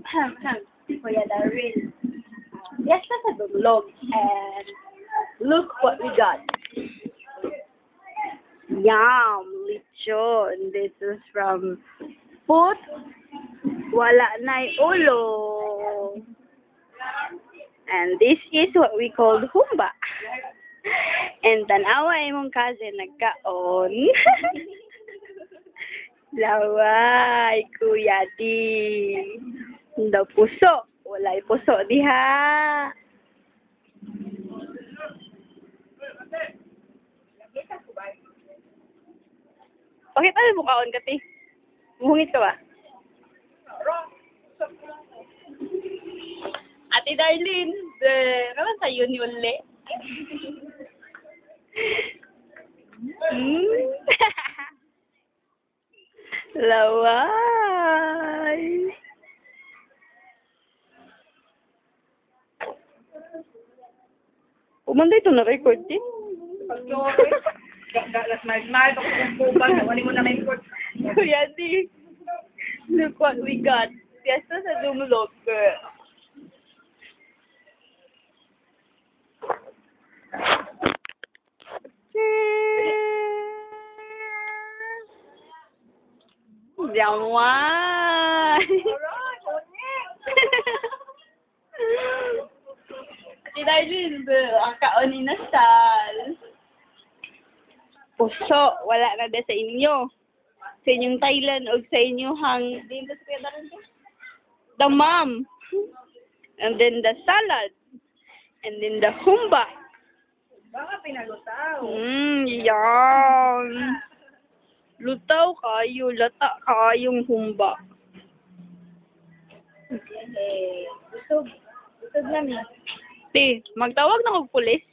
Kuya Darwin. Yes, that's a dumlog. And look what we got. Yum! Lechon. This is from Put Wala Na'y Ulo. And this is what we call humba. And tanawa imong cousin nagkaon. Laway, Kuya D. Daw puso. Walay puso diha. Bakit ano mo kaon ka, ti? Muhungit ka ba? Ate Darlene, kaman sa'yo ni Uli? Laway. Umanda ito na-record din. Last night, ako kumpubang, wali mo na may court. Kuya D, look what we got. Fiesta sa Dumlog. Jamwan! Ate Darlene, ang kaon ni Nasal. Puso, wala na da sa inyo. Sa inyong Thailand o sa inyong the mom. And then the salad. And then the humba. Baka pinalutaw. Yan. Lutaw kayo, lata kayong humba. Busog namin. Te, magtawag na kong pulis.